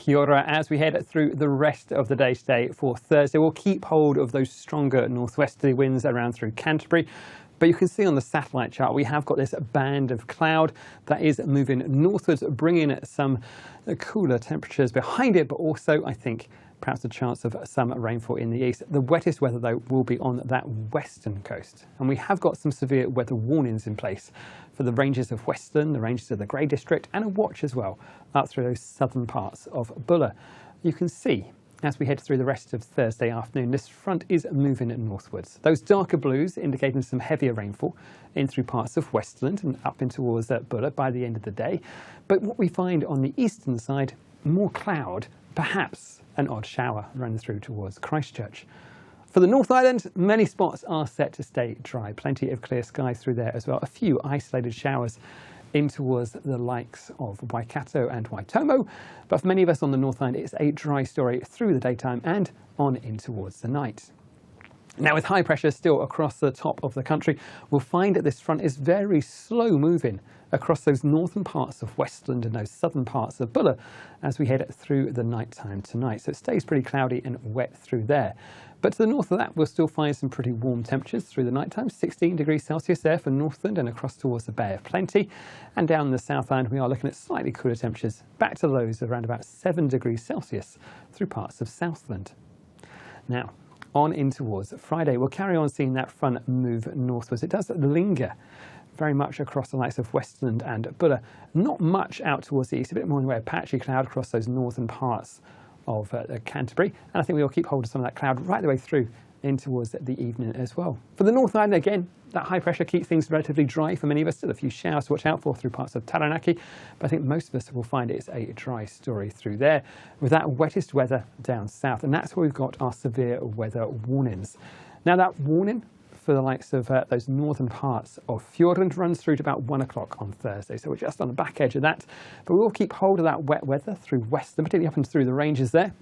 Kia ora. As we head through the rest of the day today for Thursday, we'll keep hold of those stronger northwesterly winds around through Canterbury. But you can see on the satellite chart, we have got this band of cloud that is moving northwards, bringing some cooler temperatures behind it, but also, I think, perhaps a chance of some rainfall in the east. The wettest weather, though, will be on that western coast. And we have got some severe weather warnings in place for the ranges of Western, the ranges of the Grey District, and a watch as well up through those southern parts of Buller. You can see, as we head through the rest of Thursday afternoon, this front is moving northwards. Those darker blues indicating some heavier rainfall in through parts of Westland and up in towards Buller by the end of the day. But what we find on the eastern side, more cloud, perhaps an odd shower running through towards Christchurch. For the North Island, many spots are set to stay dry. Plenty of clear skies through there as well. A few isolated showers in towards the likes of Waikato and Waitomo. But for many of us on the North Island, it's a dry story through the daytime and on in towards the night. Now, with high pressure still across the top of the country, we'll find that this front is very slow moving across those northern parts of Westland and those southern parts of Buller as we head through the night time tonight. So it stays pretty cloudy and wet through there. But to the north of that, we'll still find some pretty warm temperatures through the night time. 16 degrees Celsius there for Northland and across towards the Bay of Plenty. And down the South Island, we are looking at slightly cooler temperatures, back to lows around about 7 degrees Celsius through parts of Southland. Now, on in towards Friday, we'll carry on seeing that front move northwards. It does linger very much across the likes of Westland and Buller. Not much out towards the east, a bit more in the way of patchy cloud across those northern parts of Canterbury. And I think we'll keep hold of some of that cloud right the way through in towards the evening as well. For the North Island, again, that high pressure keeps things relatively dry for many of us. Still a few showers to watch out for through parts of Taranaki, but I think most of us will find it's a dry story through there with that wettest weather down south. And that's where we've got our severe weather warnings. Now, that warning for the likes of those northern parts of Fjordland runs through to about 1 o'clock on Thursday. So we're just on the back edge of that, but we will keep hold of that wet weather through Western, particularly up and through the ranges there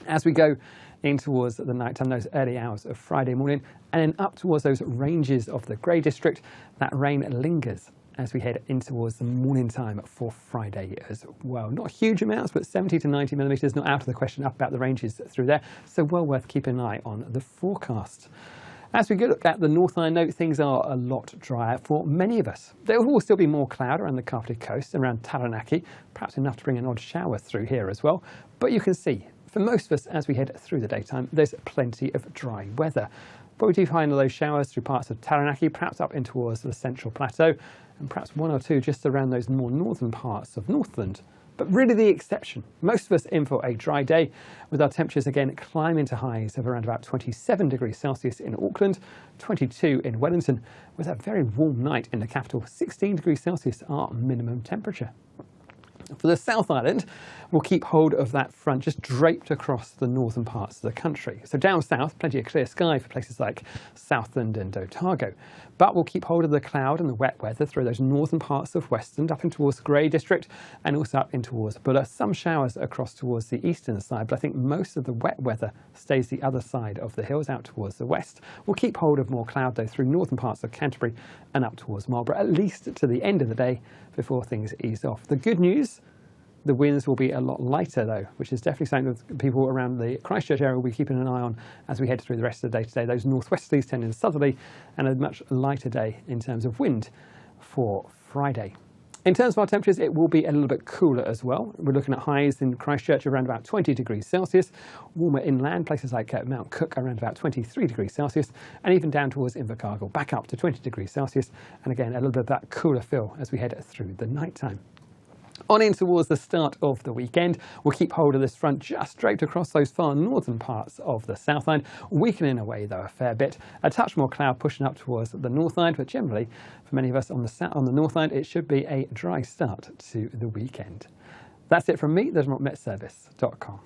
as we go in towards the night time, those early hours of Friday morning, and then up towards those ranges of the Grey District. That rain lingers as we head in towards the morning time for Friday as well. Not huge amounts, but 70 to 90 millimetres, not out of the question up about the ranges through there. So well worth keeping an eye on the forecast. As we look at the North Island, note things are a lot drier for many of us. There will still be more cloud around the Kapiti coast, around Taranaki, perhaps enough to bring an odd shower through here as well. But you can see, for most of us, as we head through the daytime, there's plenty of dry weather. But we do find those showers through parts of Taranaki, perhaps up in towards the Central Plateau, and perhaps one or two just around those more northern parts of Northland. But really the exception. Most of us in for a dry day, with our temperatures again climbing to highs of around about 27 degrees Celsius in Auckland, 22 in Wellington, with a very warm night in the capital. 16 degrees Celsius our minimum temperature. For the South Island, we'll keep hold of that front just draped across the northern parts of the country. So down south, plenty of clear sky for places like Southland and Otago. But we'll keep hold of the cloud and the wet weather through those northern parts of Westland, up in towards the Grey District and also up in towards Buller. Some showers across towards the eastern side, but I think most of the wet weather stays the other side of the hills out towards the west. We'll keep hold of more cloud though through northern parts of Canterbury and up towards Marlborough, at least to the end of the day before things ease off. The good news, the winds will be a lot lighter though, which is definitely something that people around the Christchurch area will be keeping an eye on as we head through the rest of the day today. Those northwesterlies tending southerly and a much lighter day in terms of wind for Friday. In terms of our temperatures, it will be a little bit cooler as well. We're looking at highs in Christchurch around about 20 degrees Celsius, warmer inland, places like Mount Cook around about 23 degrees Celsius, and even down towards Invercargill, back up to 20 degrees Celsius. And again, a little bit of that cooler feel as we head through the night time. On in towards the start of the weekend, we'll keep hold of this front just draped across those far northern parts of the South Island, weakening away though a fair bit. A touch more cloud pushing up towards the North Island, but generally for many of us on the North Island, it should be a dry start to the weekend. That's it from me, there's more metservice.com.